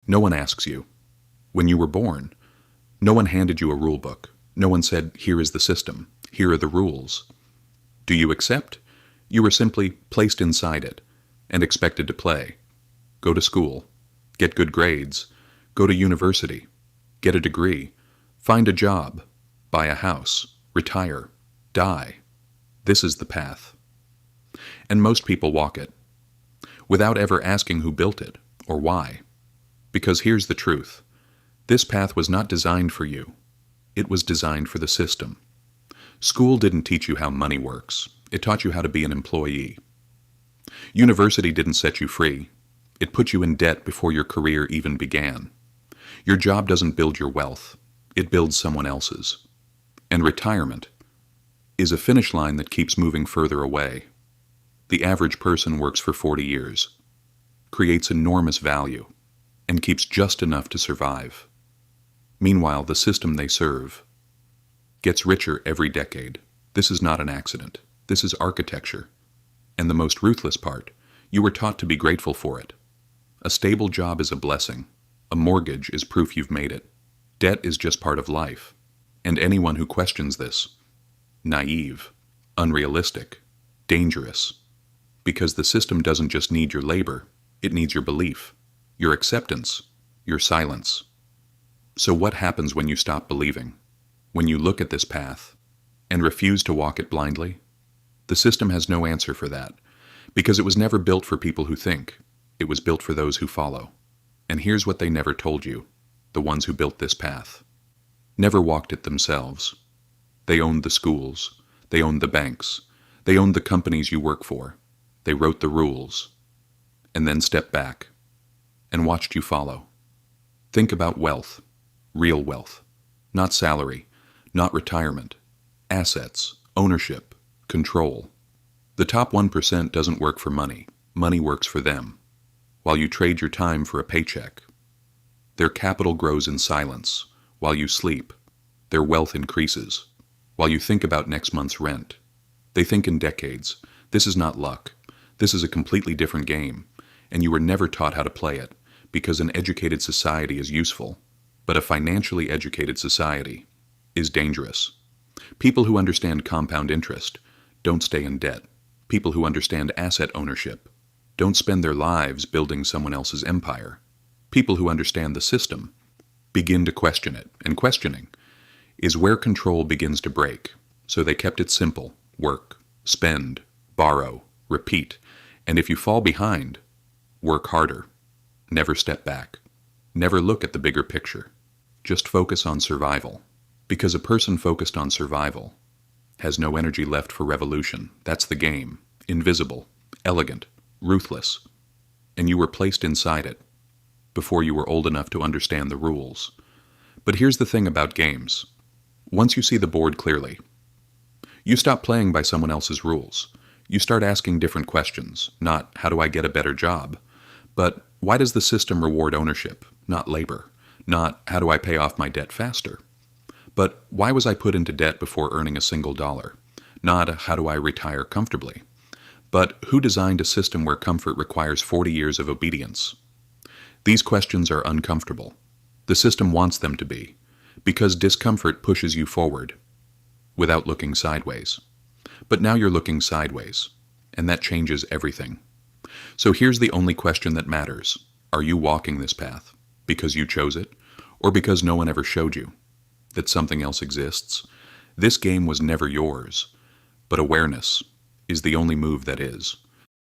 No one asks you. When you were born, no one handed you a rule book. No one said, here is the system. Here are the rules. Do you accept? You were simply placed inside it and expected to play. Go to school. Get good grades. Go to university. Get a degree. Find a job. Buy a house. Retire. Die. This is the path. And most people walk it, without ever asking who built it or why. Because here's the truth. This path was not designed for you. It was designed for the system. School didn't teach you how money works. It taught you how to be an employee. University didn't set you free. It put you in debt before your career even began. Your job doesn't build your wealth. It builds someone else's. And retirement is a finish line that keeps moving further away. The average person works for 40 years, creates enormous value, and keeps just enough to survive. Meanwhile, the system they serve gets richer every decade. This is not an accident. This is architecture. And the most ruthless part, you were taught to be grateful for it. A stable job is a blessing. A mortgage is proof you've made it. Debt is just part of life. And anyone who questions this, naive, unrealistic, dangerous. Because the system doesn't just need your labor, it needs your belief, your acceptance, your silence. So what happens when you stop believing? When you look at this path and refuse to walk it blindly? The system has no answer for that, because it was never built for people who think. It was built for those who follow. And here's what they never told you, the ones who built this path. Never walked it themselves. They owned the schools. They owned the banks. They owned the companies you work for. They wrote the rules. And then stepped back and watched you follow. Think about wealth, real wealth, not salary, not retirement, assets, ownership, control. The top 1% doesn't work for money. Money works for them, while you trade your time for a paycheck. Their capital grows in silence. While you sleep, their wealth increases. While you think about next month's rent, they think in decades. This is not luck. This is a completely different game, and you were never taught how to play it, because an educated society is useful, but a financially educated society is dangerous. People who understand compound interest don't stay in debt. People who understand asset ownership don't spend their lives building someone else's empire. People who understand the system begin to question it, and questioning is where control begins to break. So they kept it simple: work, spend, borrow, repeat, and if you fall behind, work harder. Never step back. Never look at the bigger picture. Just focus on survival. Because a person focused on survival has no energy left for revolution. That's the game. Invisible, elegant, ruthless. And you were placed inside it before you were old enough to understand the rules. But here's the thing about games. Once you see the board clearly, you stop playing by someone else's rules. You start asking different questions, not how do I get a better job, but why does the system reward ownership, not labor? Not how do I pay off my debt faster? But why was I put into debt before earning a single dollar? Not how do I retire comfortably? But who designed a system where comfort requires 40 years of obedience? These questions are uncomfortable. The system wants them to be, because discomfort pushes you forward without looking sideways. But now you're looking sideways, and that changes everything. So here's the only question that matters. Are you walking this path because you chose it, or because no one ever showed you that something else exists? This game was never yours, but awareness is the only move that is.